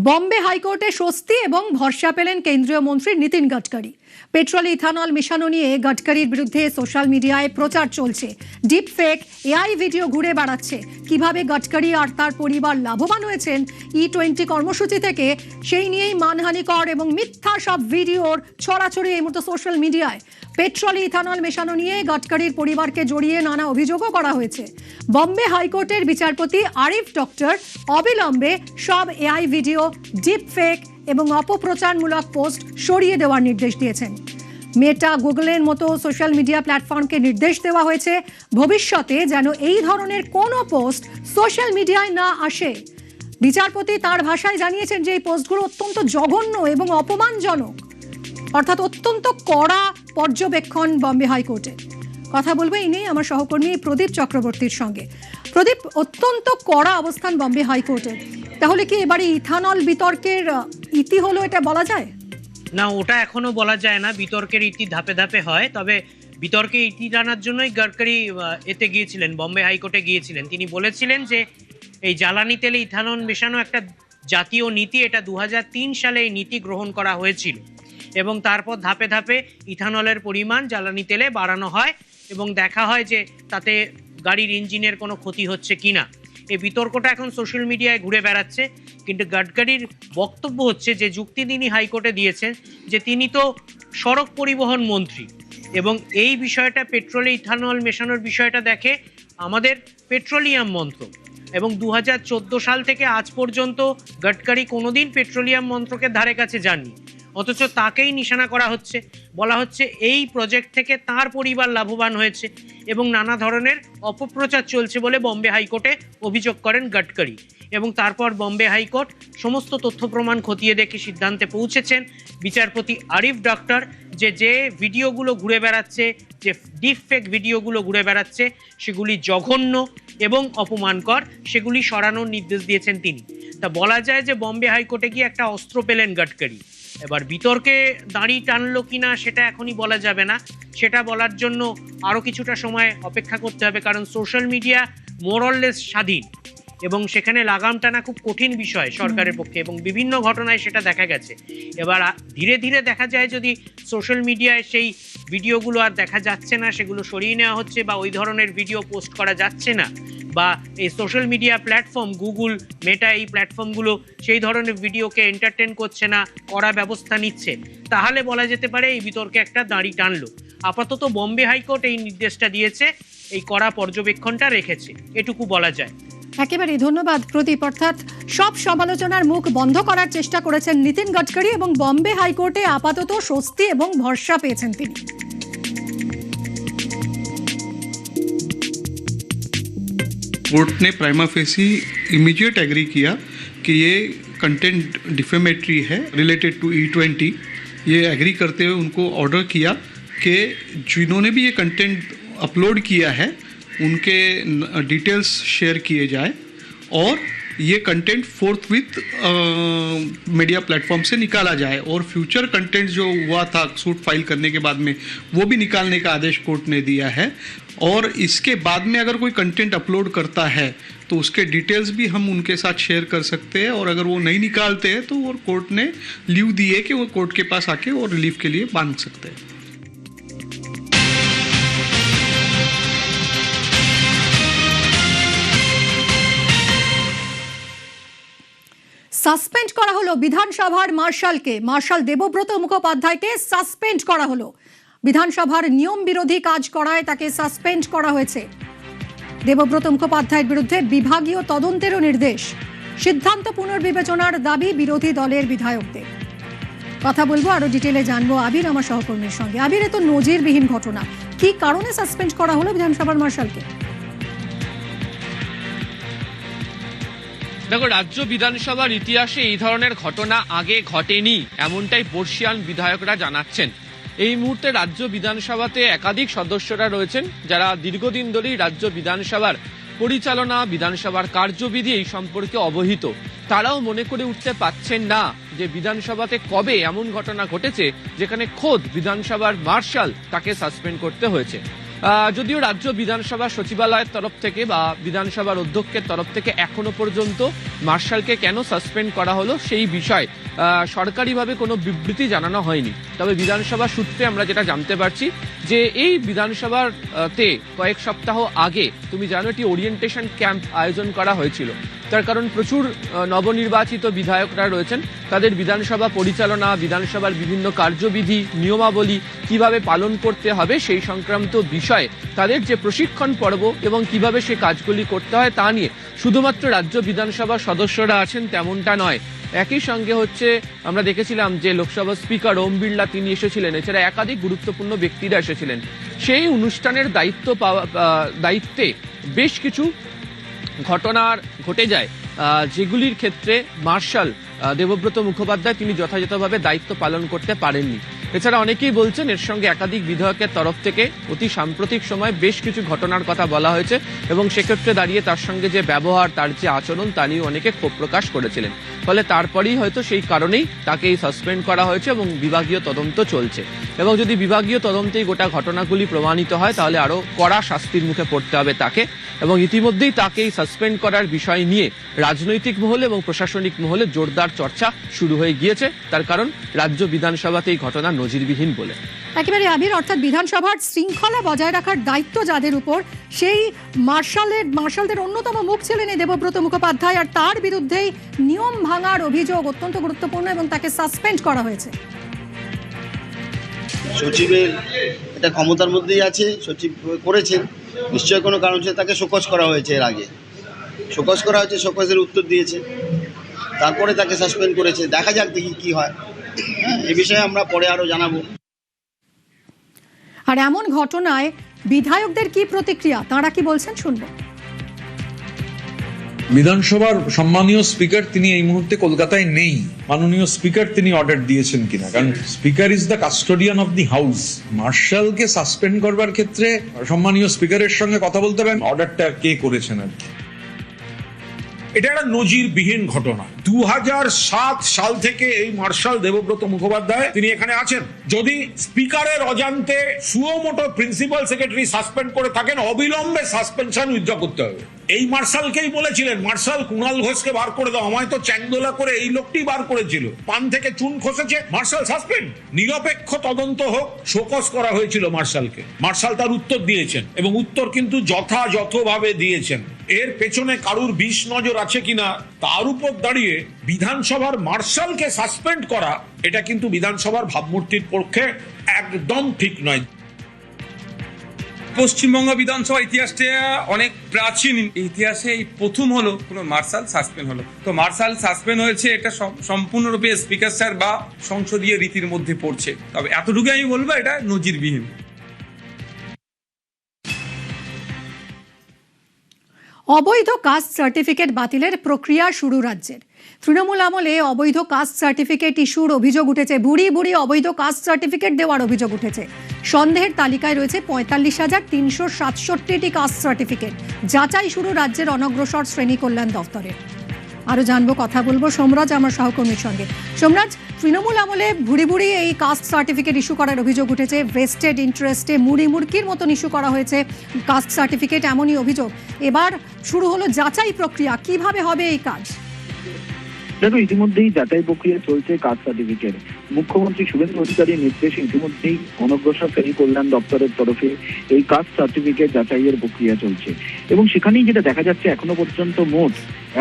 বম্বে হাইকোর্টে স্বস্তি এবং ভরসা পেলেন কেন্দ্রীয় মন্ত্রী নীতিন গডকরি। পেট্রোল ইথানল মেশানো নিয়ে গডকরির বিরুদ্ধে সোশ্যাল মিডিয়ায় প্রচার চলছে। ডিপ ফেক এআই ভিডিও ঘুরে বেড়াচ্ছে। কিভাবে গডকরি আর তার পরিবার লাভবান হয়েছেন E20 কর্মসূচি থেকে, সেই নিয়েই মানহানিকর এবং মিথ্যা সব ভিডিওর ছড়াছড়ি এই মুহূর্তে সোশ্যাল মিডিয়ায়। পেট্রোল ইথানল মেশানো নিয়ে গডকরির পরিবারকে জড়িয়ে নানা অভিযোগও করা হয়েছে। বম্বে হাইকোর্টের বিচারপতি আরিফ ডক্টর অবিলম্বে সব এআই ভিডিও, ডিপ ফেক এবং অপপ্রচারমূলক পোস্ট সরিয়ে দেওয়ার নির্দেশ দিয়েছেন। মেটা, গুগলের মতো সোশ্যাল মিডিয়া প্ল্যাটফর্মকে নির্দেশ দেওয়া হয়েছে ভবিষ্যতে যেন এই ধরনের কোনো পোস্ট সোশ্যাল মিডিয়ায় না আসে। বিচারপতি তার ভাষায় জানিয়েছেন যে এই পোস্টগুলো অত্যন্ত জঘন্য এবং অপমানজনক, অর্থাৎ অত্যন্ত কড়া পর্যবেক্ষণ বম্বে হাইকোর্টে। কথা বলবো এই নিয়ে আমার সহকর্মী প্রদীপ চক্রবর্তীর সঙ্গে। প্রদীপ, অত্যন্ত কড়া অবস্থান বম্বে হাইকোর্টের, তাহলে কি এবারে ইথানল বিতর্কের ইতি হলো এটা বলা যায়? না, ওটা এখনো বলা যায় না। বিতর্কের ইতি ধাপে ধাপে হয়। তবে বিতর্কে ইতি টানার জন্যই গডকরি এতে গিয়েছিলেন, বম্বে হাইকোর্টে গিয়েছিলেন। তিনি বলেছিলেন যে এই জ্বালানি তেলে ইথানল মেশানো একটা জাতীয় নীতি, এটা 2003 সালে এই নীতি গ্রহণ করা হয়েছিল এবং তারপর ধাপে ধাপে ইথানলের পরিমাণ জ্বালানি তেলে বাড়ানো হয় এবং দেখা হয় যে তাতে গাড়ির ইঞ্জিনের কোনো ক্ষতি হচ্ছে কিনা। এই বিতর্কটা এখন সোশ্যাল মিডিয়ায় ঘুরে বেড়াচ্ছে। কিন্তু গডকরির বক্তব্য হচ্ছে, যে যুক্তি তিনি হাইকোর্টে দিয়েছেন, যে তিনি তো সড়ক পরিবহন মন্ত্রী এবং এই বিষয়টা, পেট্রোলে ইথানল মেশানোর বিষয়টা দেখে আমাদের পেট্রোলিয়াম মন্ত্রক, এবং 2014 সাল থেকে আজ পর্যন্ত গডকরি কোনোদিন পেট্রোলিয়াম মন্ত্রকের ধারে কাছে যাননি, অথচ তাকেই নিশানা করা হচ্ছে। বলা হচ্ছে এই প্রজেক্ট থেকে তার পরিবার লাভবান হয়েছে এবং নানা ধরনের অপপ্রচার চলছে বলে বম্বে হাইকোর্টে অভিযোগ করেন গডকরি। এবং তারপর বম্বে হাইকোর্ট সমস্ত তথ্য প্রমাণ খতিয়ে দেখে সিদ্ধান্তে পৌঁছেছেন বিচারপতি আরিফ ডক্টর, যে ভিডিওগুলো ঘুরে বেড়াচ্ছে, যে ডিপ ফেক ভিডিওগুলো ঘুরে বেড়াচ্ছে, সেগুলি জঘন্য এবং অপমানকর, সেগুলি সরানোর নির্দেশ দিয়েছেন তিনি। তা বলা যায় যে বম্বে হাইকোর্টে গিয়ে একটা অস্ত্র পেলেন গডকরি। এবার বিতর্কে দাঁড়ি টানলো কিনা সেটা এখনই বলা যাবে না। সেটা বলার জন্য আরও কিছুটা সময় অপেক্ষা করতে হবে, কারণ সোশ্যাল মিডিয়া মোরলেস স্বাধীন এবং সেখানে লাগাম টানা খুব কঠিন বিষয় সরকারের পক্ষে, এবং বিভিন্ন ঘটনায় সেটা দেখা গেছে। এবার ধীরে ধীরে দেখা যায় যদি সোশ্যাল মিডিয়ায় সেই ভিডিওগুলো আর দেখা যাচ্ছে না, সেগুলো সরিয়ে নেওয়া হচ্ছে বা ওই ধরনের ভিডিও পোস্ট করা যাচ্ছে না, বা এই সোশ্যাল মিডিয়া প্ল্যাটফর্ম গুগল, মেটা, এই প্ল্যাটফর্মগুলো সেই ধরনের ভিডিওকে এন্টারটেন করছে না, কড়া ব্যবস্থা নিচ্ছে, তাহলে বলা যেতে পারে এই বিতর্কে একটা দাঁড়ি টানলো। আপাতত বম্বে হাইকোর্ট এই নির্দেশটা দিয়েছে, এই কড়া পর্যবেক্ষণটা রেখেছে, এটুকু বলা যায়। একেবারে ধন্যবাদ প্রদীপ। অর্থাৎ সব সমালোচনার মুখ বন্ধ করার চেষ্টা করেছেন নীতিন গডকরি এবং বম্বে হাইকোর্টে আপাতত স্বস্তি এবং ভরসা পেয়েছেন তিনি। कोर्ट ने प्राइमा फेसी इमीडिएट एग्री किया कि ये कंटेंट डिफेमेटरी है रिलेटेड टू E20। ये एग्री करते हुए उनको ऑर्डर किया कि जिन्होंने भी ये कंटेंट अपलोड किया है उनके डिटेल्स शेयर किए जाए और ये content fourth with media platform से निकाला जाए, और फ्यूचर कंटेंट जो हुआ था सूट फाइल करने के बाद में वो भी निकालने का आदेश कोर्ट ने दिया है। और इसके बाद में अगर कोई कंटेंट अपलोड करता है तो उसके डिटेल्स भी हम उनके साथ शेयर कर सकते हैं, और अगर वो नहीं निकालते हैं तो वो कोर्ट ने लीव दी है कि वो कोर्ट के पास आके और रिलीफ के लिए मांग सकते हैं। সাসপেন্ড করা হলো বিধানসভার মার্শালকে। মার্শাল দেবব্রত মুখোপাধ্যায়কে সাসপেন্ড করা হলো। বিধানসভার নিয়ম বিরোধী কাজ করায় তাকে সাসপেন্ড করা হয়েছে। দেবব্রত মুখোপাধ্যায়ের বিরুদ্ধে বিভাগীয় তদন্তেরও নির্দেশ। সিদ্ধান্ত পুনর্বিবেচনার দাবি বিরোধী দলের বিধায়কদের। কথা বলবো, আরো ডিটেলে জানবো আবির আমার সহকর্মীর সঙ্গে। আবির, এ তো নজিরবিহীন ঘটনা, কি কারণে সাসপেন্ড করা হলো বিধানসভার মার্শালকে? দেখো, রাজ্য বিধানসভার ইতিহাসে এই ধরনের ঘটনা আগে ঘটেনি, এমনটাই বর্ষিয়ান বিধায়করা জানাচ্ছেন। এই মুহূর্তে রাজ্য বিধানসভাতে একাধিক সদস্যরা রয়েছেন যারা দীর্ঘদিন ধরেই রাজ্য বিধানসভার পরিচালনা, বিধানসভার কার্যবিধি এই সম্পর্কে অবহিত। তারাও মনে করে উঠতে পারছেন না যে বিধানসভাতে কবে এমন ঘটনা ঘটেছে যেখানে খোদ বিধানসভার মার্শাল তাকে সাসপেন্ড করতে হয়েছে। যদিও রাজ্য বিধানসভা সচিবালয়ের তরফ থেকে বা বিধানসভার অধ্যক্ষের তরফ থেকে এখনো পর্যন্ত মার্শালকে কেন সাসপেন্ড করা হলো সেই বিষয়ে সরকারিভাবে কোনো বিবৃতি জানানো হয়নি। তবে বিধানসভা সূত্রে আমরা যেটা জানতে পারছি যে এই বিধানসভাতে কয়েক সপ্তাহ আগে তুমি জানো একটি ওরিয়েন্টেশন ক্যাম্প আয়োজন করা হয়েছিল। তার কারণ প্রচুর নবনির্বাচিত বিধায়করা রয়েছেন, তাদের বিধানসভা পরিচালনা, বিধানসভার বিভিন্ন কার্যবিধি, নিয়মাবলী কিভাবে পালন করতে হবে সেই সংক্রান্ত বিষয়ে তাদের যে প্রশিক্ষণ পর্ব এবং কিভাবে সে কাজগুলি করতে হয় তা নিয়ে শুধুমাত্র রাজ্য বিধানসভার সদস্যরা আছেন তেমনটা নয়। একই সঙ্গে হচ্ছে আমরা দেখেছিলাম যে লোকসভা স্পিকার ওম বিড়লা তিনি এসেছিলেন, এছাড়া একাধিক গুরুত্বপূর্ণ ব্যক্তিরা এসেছিলেন। সেই অনুষ্ঠানের দায়িত্বে বেশ কিছু ঘটনার ঘটে যায় যেগুলির ক্ষেত্রে মার্শাল দেবব্রত মুখোপাধ্যায় তিনি যথাযথভাবে দায়িত্ব পালন করতে পারেননি। এছাড়া অনেকেই বলছেন এর সঙ্গে একাধিক বিধায়কের তরফ থেকে অতি সাম্প্রতিক সময় বেশ কিছু ঘটনার কথা বলা হয়েছে এবং সেক্ষেত্রে দাঁড়িয়ে তার সঙ্গে যে ব্যবহার, তার যে আচরণ তা নিয়ে অনেকে ক্ষোভ প্রকাশ করেছিলেন। ফলে তারপরেই হয়তো সেই কারণেই তাকে সাসপেন্ড করা হয়েছে এবং বিভাগীয় তদন্ত চলছে। এবং যদি বিভাগীয় তদন্তেই গোটা ঘটনাগুলি প্রমাণিত হয় তাহলে আরও কড়া শাস্তির মুখে পড়তে হবে তাকে। এবং ইতিমধ্যেই তাকে সাসপেন্ড করার বিষয় নিয়ে রাজনৈতিক মহলে এবং প্রশাসনিক মহলে জোরদার চর্চা শুরু হয়ে গিয়েছে। তার কারণ রাজ্য বিধানসভাতে এই ঘটনা নজিরবিহীন বলে। একেবারে আবির, অর্থাৎ বিধানসভার শৃঙ্খলা বজায় রাখার দায়িত্ব যাদের উপর, সেই মার্শালদের অন্যতম মুখ ছিলেন এই দেবব্রত মুখোপাধ্যায়, আর তার বিরুদ্ধেই নিয়ম ভাঙার অভিযোগ অত্যন্ত গুরুত্বপূর্ণ এবং তাকে সাসপেন্ড করা হয়েছে। সচিবের এটা ক্ষমতার মধ্যেই আছে, সচিব করেছেন, নিশ্চয়ই কোনো কারণ ছিল, তাকে শোকজ করা হয়েছে। এর আগে শোকজ করা হয়েছে, শোকজের উত্তর দিয়েছে, তারপরে তাকে সাসপেন্ড করেছে। দেখা যাক দেখি কি হয়, এ বিষয়ে আমরা পরে আরো জানাবো। আর এমন ঘটনায় বিধায়কদের কি প্রতিক্রিয়া, তারা কি বলছেন শুনবো। বিধানসভার সম্মানীয় স্পিকার তিনি এই মুহূর্তে কলকাতায় নেই। মাননীয় স্পিকার তিনি অর্ডার দিয়েছেন কিনা, কারণ speaker is the custodian of the house. মার্শালকে সাসপেন্ড করবার ক্ষেত্রে সম্মানীয় স্পিকারের সঙ্গে কথা বলতে হবে, অর্ডারটা কে করেছেন আর কি। এটা একটা নজিরবিহীন ঘটনা। 2007 সাল থেকে এই মার্শাল দেবব্রত মুখোপাধ্যায় তিনি এখানে আছেন। যদি স্পিকারের অজান্তে সুমোটো প্রিন্সিপাল সেক্রেটারি সাসপেন্ড করে থাকেন, অবিলম্বে সাসপেনশন উইথড্র করতে হবে। এই মার্শালকেই বলেছিলেন, মার্শাল কুণাল ঘোষকে বার করে দাও, আমায় তো চ্যাংদোলা করে এই লোকটি বার করেছিল, পান থেকে চুন খসেছে, মার্শাল সাসপেন্ড। নিরপেক্ষ তদন্ত হোক, শোকজ করা হয়েছিল মার্শালকে। মার্শাল তার উত্তর দিয়েছেন এবং উত্তর কিন্তু যথাযথভাবে দিয়েছেন। এর পেছনে কারুর বিষ নজর আছে কিনা তার উপর দাঁড়িয়ে বিধানসভার মার্শালকে সাসপেন্ড করা, এটা কিন্তু বিধানসভার ভাবমূর্তির পক্ষে একদম ঠিক নয়। পশ্চিমবঙ্গ বিধানসভার ইতিহাসটা অনেক প্রাচীন ইতিহাসে এই প্রথম হলো কোনো মার্শাল সাসপেন্ড হলো। তো মার্শাল সাসপেন্ড হয়েছে, এটা সম্পূর্ণরূপে স্পিকার স্যার বা সংসদীয় রীতির মধ্যে পড়ছে। তবে এতটুকু আমি বলবো, এটা নজিরবিহীন। অবৈধ কাস্ট সার্টিফিকেট বাতিলের প্রক্রিয়া শুরু রাজ্যের। তৃণমূল আমলে অবৈধ কাস্ট সার্টিফিকেট ইস্যুর অভিযোগ উঠেছে, বুড়ি বুড়ি অবৈধ কাস্ট সার্টিফিকেট দেওয়ার অভিযোগ উঠেছে। সন্দেহের তালিকায় রয়েছে 45,367টি কাস্ট সার্টিফিকেট। যাচাই শুরু রাজ্যের অনগ্রসর শ্রেণী কল্যাণ দফতরের। আরো জানবো, কথা বলবো সোমরাজ আমার সহকর্মীর সঙ্গে। সোমরাজ, তৃণমূল আমলে ভুড়ি ভুড়ি এই কাস্ট সার্টিফিকেট ইস্যু করার অভিযোগ উঠেছে, ভেস্টেড ইন্টারেস্টে মুড়ি মুড়কির মতন ইস্যু করা হয়েছে কাস্ট সার্টিফিকেট, এমনই অভিযোগ। এবার শুরু হলো যাচাই প্রক্রিয়া, কিভাবে হবে এই কাজ? দেখো, ইতিমধ্যেই যাচাই প্রক্রিয়া চলছে কাস্ট সার্টিফিকেট। মুখ্যমন্ত্রী শুভেন্দু অধিকারীর নির্দেশে ইতিমধ্যেই অনগ্রসর শ্রেণী কল্যাণ দপ্তরের তরফে এই কাস্ট সার্টিফিকেট যাচাইয়ের প্রক্রিয়া চলছে এবং সেখানেই যেটা দেখা যাচ্ছে, এখনো পর্যন্ত মোট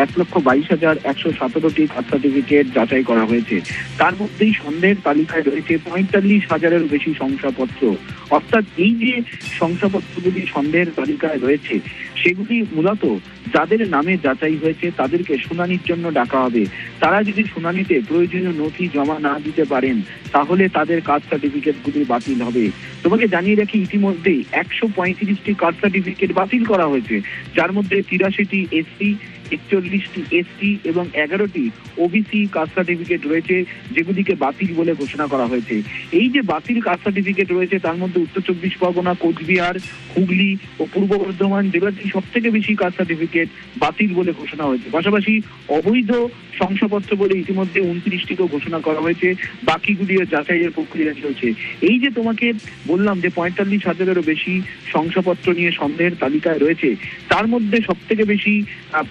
1,22,117টি কাস্ট সার্টিফিকেট যাচাই করা হয়েছে। তার মধ্যেই সন্দেহের তালিকায় রয়েছে 45,000-এরও বেশি শংসাপত্র। অর্থাৎ এই যে শংসাপত্রগুলি সন্দেহের তালিকায় রয়েছে, সেগুলি মূলত যাদের নামে যাচাই হয়েছে তাদেরকে শুনানির জন্য ডাকা হবে। তারা যদি শুনানিতে প্রয়োজনীয় নথি জমা না দিতে পারেন তাহলে তাদের কাস্ট সার্টিফিকেটগুলি বাতিল হবে। তোমাকে জানিয়ে রাখি, ইতিমধ্যেই 135টি কাস্ট সার্টিফিকেট বাতিল করা হয়েছে, যার মধ্যে 83টি এসসি 41টি এসটি এবং 11টি ওবিসি কাস্ট সার্টিফিকেট রয়েছে, যেগুলিকে বাতিল বলে ঘোষণা করা হয়েছে। এই যে বাতিল কাস্ট সার্টিফিকেট রয়েছে তার মধ্যে উত্তর 24 পরগনা, কোচবিহার, হুগলি ও পূর্ব বর্ধমান জেলাতেই সব থেকে বেশি কাস্ট সার্টিফিকেট বাতিল বলে ঘোষণা হয়েছে। পাশাপাশি অবৈধ শংসাপত্র বলে ইতিমধ্যে 29টিকেও ঘোষণা করা হয়েছে, বাকিগুলিও যাচাইয়ের প্রক্রিয়া চলছে। এই যে তোমাকে বললাম যে 45,000-এরও বেশি শংসাপত্র নিয়ে সন্দেহের তালিকায় রয়েছে, তার মধ্যে সব থেকে বেশি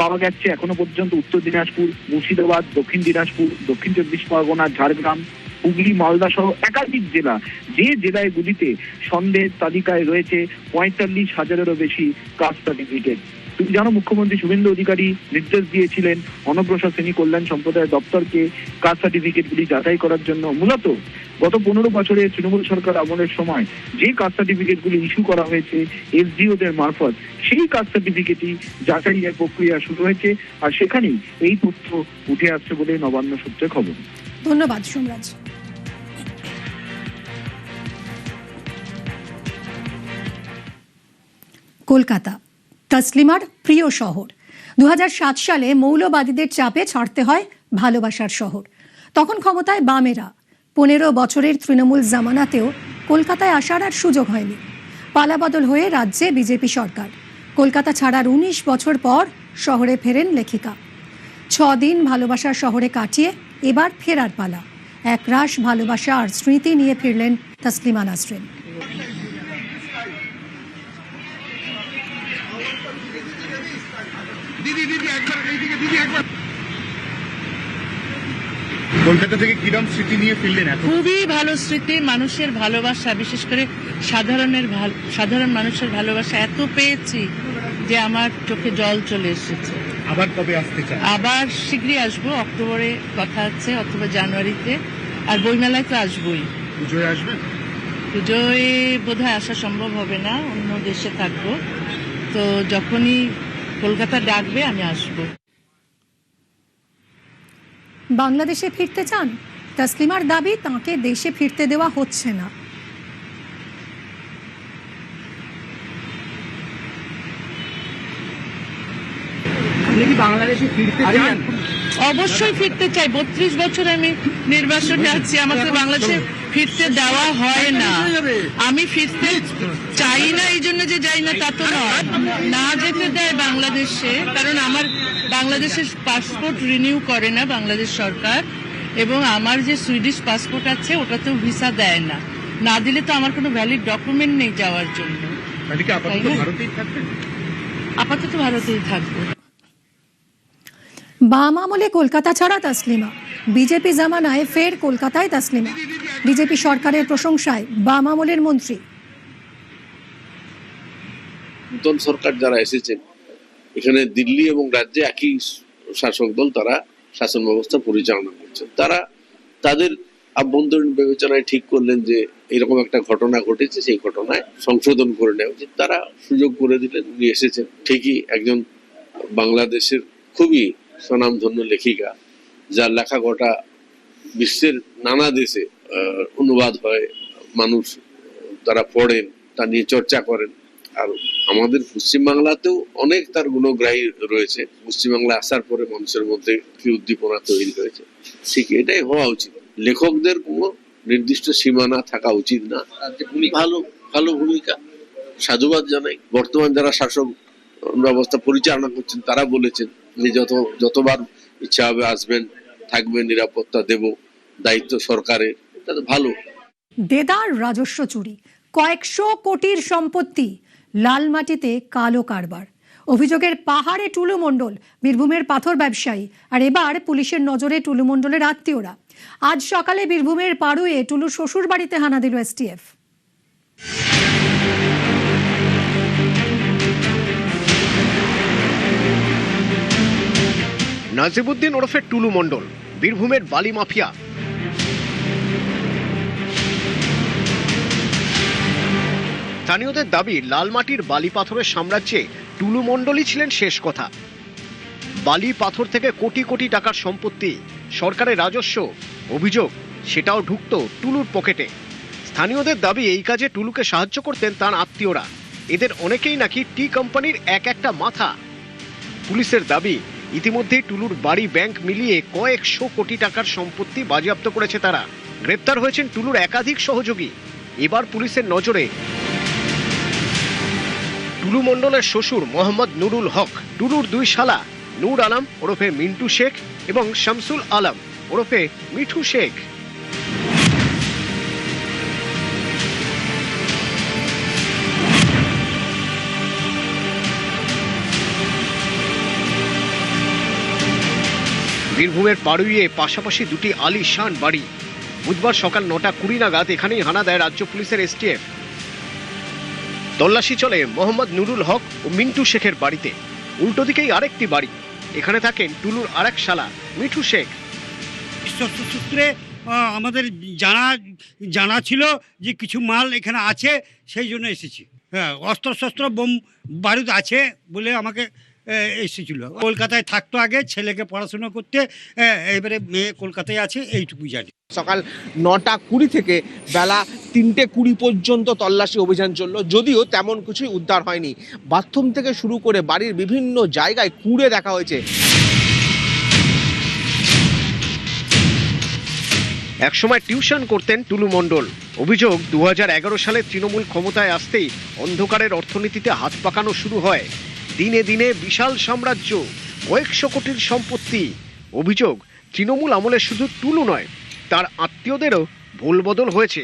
পাওয়া যাচ্ছে এখনো পর্যন্ত উত্তর দিনাজপুর, মুর্শিদাবাদ, দক্ষিণ দিনাজপুর, দক্ষিণ 24 পরগনা, ঝাড়গ্রাম, হুগলি, মালদা সহ একাধিক জেলা, যে জেলাগুলিতে সন্দেহের তালিকায় রয়েছে 45,000-এরও বেশি কাস্ট সার্টিফিকেট। তুমি জানো, মুখ্যমন্ত্রী শুভেন্দু অধিকারী নির্দেশ দিয়েছিলেন অনগ্রসর শ্রেণী কল্যাণ সম্প্রদায় দপ্তরকে কাস্ট সার্টিফিকেটগুলি যাচাই করার জন্য। মূলত গত 15 বছরে তৃণমূল সরকার আমলের সময় যে কাস্ট সার্টিফিকেটগুলি ইস্যু করা হয়েছে এসডিওদের মারফত, সেই কাস্ট সার্টিফিকেটই যাচাইয়ের প্রক্রিয়া শুরু হয়েছে, আর সেখানেই এই তথ্য উঠে আসছে বলে নবান্ন সূত্রে খবর। ধন্যবাদ সোমরাজ। কলকাতা তসলিমার প্রিয় শহর। 2007 সালে মৌলবাদীদের চাপে ছাড়তে হয় ভালোবাসার শহর। তখন ক্ষমতায় বামেরা। 15 বছরের তৃণমূল জামানাতেও কলকাতায় আসার আর সুযোগ হয়নি। পালাবদল হয়ে রাজ্যে বিজেপি সরকার। কলকাতা ছাড়ার 19 বছর পর শহরে ফেরেন লেখিকা। 6 দিন ভালোবাসার শহরে কাটিয়ে এবার ফেরার পালা। একরাশ ভালোবাসা আর স্মৃতি নিয়ে ফিরলেন তসলিমা নাসরিন। কলকাতা থেকে কিরম স্মৃতি নিয়ে ফিরলেন? খুবই ভালো স্মৃতি, মানুষের ভালোবাসা, বিশেষ করে সাধারণ মানুষের ভালোবাসা এত পেয়েছি যে আমার চোখে জল চলে এসেছে। আবার কবে আসতে চান? আবার শীঘ্রই আসবো, অক্টোবরে কথা আছে, অথবা জানুয়ারিতে। আর বইমেলায় তো আসবোই। পুজোয় আসবেন? পুজোয় বোধহয় আসা সম্ভব হবে না, অন্য দেশে থাকবো। তো যখনই কলকাতা ডাকবে আমি আসবো। বাংলাদেশে ফিরতে চান? তসলিমার দাবি, তাঁকে দেশে ফিরতে দেওয়া হচ্ছে না। অবশ্যই ফিরতে চাই। 32 বছর আমি নির্বাসনে আছি, আমাকে বাংলাদেশে ফিরতে দেওয়া হয় না। আমি ফিরতে চাই না এই জন্য যে যাই না তা তো নয়, না যেতে দেয় বাংলাদেশে, কারণ আমার বাংলাদেশের পাসপোর্ট রিনিউ করে না বাংলাদেশ সরকার, এবং আমার যে সুইডিশ পাসপোর্ট আছে ওটাতেও ভিসা দেয় না। না দিলে তো আমার কোনো ভ্যালিড ডকুমেন্ট নেই যাওয়ার জন্য। আপাতত ভারতেই থাকবো। বাম আমলে কলকাতা ছাড়া তসলিমা, বিজেপি জামানায় ফের কলকাতায় তসলিমা। বিজেপি সরকারের প্রশংসায় বাম আমলের মন্ত্রী। নতুন সরকার যারা এসেছেন এখানে দিল্লি এবং রাজ্যে একই শাসক দল, তারা শাসন ব্যবস্থা পরিচালনা করছেন। তারা তাদের আভ্যন্তরীণ বিবেচনায় ঠিক করলেন যে এরকম একটা ঘটনা ঘটেছে, সেই ঘটনায় সংশোধন করে নেওয়া উচিত। তারা সুযোগ করে দিলেন, উনি এসেছেন। ঠিকই একজন বাংলাদেশের খুবই স্বনামধন্য লেখিকা, যার লেখা গোটা বিশ্বের নানা দেশে অনুবাদ হয়, মানুষ তারা পড়েন, তা নিয়ে চর্চা করেন। আর আমাদের পশ্চিমবাংলাতেও অনেক তার গুণগ্রাহী রয়েছে। পশ্চিমবাংলা আসার পরে মানুষের মধ্যে কি উদ্দীপনা তৈরি হয়েছে, ঠিক এটাই হওয়া উচিত। লেখকদের কোনো নির্দিষ্ট সীমানা থাকা উচিত না। ভালো ভালো ভূমিকা, সাধুবাদ জানাই। বর্তমান যারা শাসক ব্যবস্থা পরিচালনা করছেন তারা বলেছেন যে যতবার ইচ্ছা হবে আসবেন, থাকবেন, নিরাপত্তা দেব, দায়িত্ব সরকারের। এটা তো ভালো। দেদার রাজস্ব চুরি, কয়েকশো কোটির সম্পত্তি, লাল মাটিতে কালো কারবার। অভিযোগের পাহাড়ে টুলু মণ্ডল, বীরভূমের পাথর ব্যবসায়ী। আর এবার পুলিশের নজরে টুলু মণ্ডলের আত্মীয়রা। আজ সকালে বীরভূমের পাড়ুয়ে টুলুর শ্বশুর বাড়িতে হানা দিল এসটিএফ। নাজিবুদ্দিন ওরফে টুলু মণ্ডল, বীরভূমের বালি মাফিয়া। স্থানীয়দের দাবি, লালমাটির বালি পাথরের সাম্রাজ্যে টুলু মণ্ডলই ছিলেন শেষ কথা। বালি পাথর থেকে কোটি কোটি টাকার সম্পত্তি, সরকারের রাজস্ব। অভিযোগ, সেটাও ঢুকতো টুলুর পকেটে। স্থানীয়দের দাবি, এই কাজে টুলুকে সাহায্য করতেন তার আত্মীয়রা। এদের অনেকেই নাকি টি কোম্পানির এক একটা মাথা। পুলিশের দাবি, ইতিমধ্যেই টুলুর বাড়ি, ব্যাংক মিলিয়ে কয়েকশো কোটি টাকার সম্পত্তি বাজেয়াপ্ত করেছে তারা। গ্রেপ্তার হয়েছেন টুলুর একাধিক সহযোগী। এবার পুলিশের নজরে টুলু মণ্ডলের শ্বশুর মোহাম্মদ নুরুল হক, টুলুর দুই শালা নূর আলম ওরফে মিন্টু শেখ এবং শামসুল আলম ওরফে মিঠু শেখ। বীরভূমের পাড়ুইয়ে পাশাপাশি দুটি আলিশান বাড়ি। বুধবার সকাল 9:20 নাগাদ এখানেই হানা দেয় রাজ্য পুলিশের এসটিএফ। তল্লাশি চলে মোহাম্মদ নুরুল হক ও মিন্টু শেখের বাড়িতে। উল্টো দিকেই আরেকটি বাড়ি, এখানে থাকেন টুলুর আরেক শালা মিঠু শেখ। সূত্রে আমাদের জানা ছিল যে কিছু মাল এখানে আছে, সেই জন্য এসেছি। হ্যাঁ, অস্ত্র বোম বারুদ আছে বলে আমাকে এসেছিল। কলকাতায় থাকতো আগে, ছেলেকে পড়াশোনা করতে, এবারে মেয়ে কলকাতায় আছে, এইটুকু জানি। সকাল 9:20 থেকে বেলা 3:20 পর্যন্ত তল্লাশি অভিযান চলল, যদিও তেমন কিছুই উদ্ধার হয়নি। বাথরুম থেকে শুরু করে বাড়ির বিভিন্ন জায়গায় খুঁড়ে দেখা হয়েছে। একসময় টিউশন করতেন টুলু মণ্ডল। অভিযোগ 2011 সালে তৃণমূল ক্ষমতায় আসতেই অন্ধকারের অর্থনীতিতে হাত পাকানো শুরু হয়। দিনে দিনে বিশাল সাম্রাজ্য, কয়েকশো কোটির সম্পত্তি। অভিযোগ তৃণমূল আমলে শুধু টুলু নয়, তার আত্মীয়দেরও ভুলবদল হয়েছে।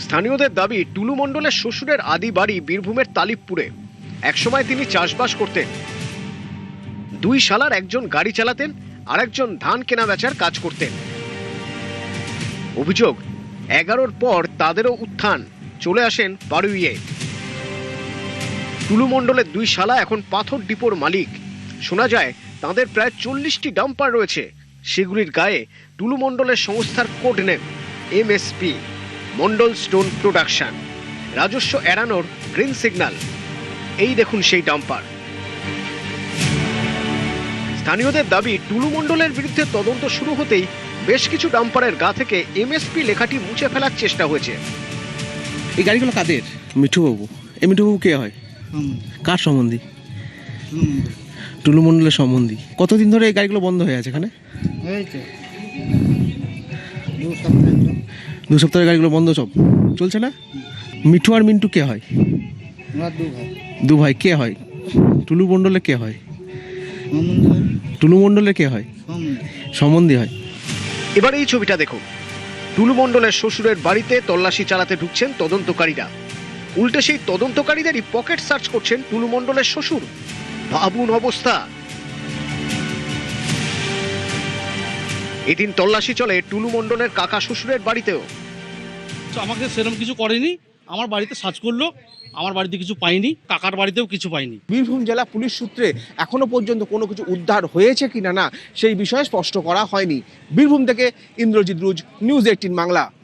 স্থানীয়দের দাবি, টুলু মণ্ডলের শ্বশুরের আদি বাড়ি বীরভূমের তালিবপুরে। একসময় তিনি চাষবাস করতেন। দুই শালার একজন গাড়ি চালাতেন, আরেকজন ধান কেনা বেচার কাজ করতেন। অভিযোগ 11-র পর তাদেরও উত্থান, চলে আসেন পাড়ুইয়ে। টুলু মণ্ডলের দুই শালা এখন পাথর ডিপোর মালিক। শোনা যায় তাদের প্রায় 40টি ডাম্পার রয়েছে। সেগুলির গায়ে টুলু মণ্ডলের সংস্থার কোড নেম এমএসপি, মণ্ডল স্টোন প্রোডাকশন। রাজস্ব এড়ানোর গ্রিন সিগন্যাল। এই দেখুন সেই ডাম্পার। স্থানীয়দের দাবি, টুলু মণ্ডলের বিরুদ্ধে তদন্ত শুরু হতেই বেশ কিছু ডাম্পারের গা থেকে এমএসপি লেখাটি মুছে ফেলার চেষ্টা হয়েছে। এই গাড়িগুলো কাদের? মিঠুবাবু। এই মিঠুবাবু কে হয়? কার সম্বন্ধী? টুলু মণ্ডলের সম্বন্ধী। কতদিন ধরে এই গাড়িগুলো বন্ধ হয়ে আছে এখানে? 2 সপ্তাহের গাড়িগুলো বন্ধ, সব চলছে না। মিঠু আর মিন্টু কে হয়? দু ভাই। কে হয়? টুলু মণ্ডলে কে হয়? টুলু মণ্ডলে কে হয়? সম্বন্ধী হয়। এবার এই ছবিটা দেখুন। টুলু মণ্ডলের শ্বশুরের বাড়িতে তল্লাশি চালাতে ঢুকছেন তদন্তকারীরা। উল্টে সেই তদন্তকারীদেরই পকেট সার্চ করছেন টুলু মণ্ডলের শ্বশুর। ভাবুন অবস্থা। এদিন তল্লাশি চলে টুলু মণ্ডলের কাকা শ্বশুরের বাড়িতেও। আমাকে সেরকম কিছু করেনি, আমার বাড়িতে সার্চ করলো, আমার বাড়িতে কিছু পাইনি, কাকার বাড়িতেও কিছু পাইনি। বীরভূম জেলা পুলিশ সূত্রে এখনো পর্যন্ত কোনো কিছু উদ্ধার হয়েছে কিনা না সেই বিষয়ে স্পষ্ট করা হয়নি। বীরভূম থেকে ইন্দ্রজিৎ রুজ, নিউজ 18 বাংলা।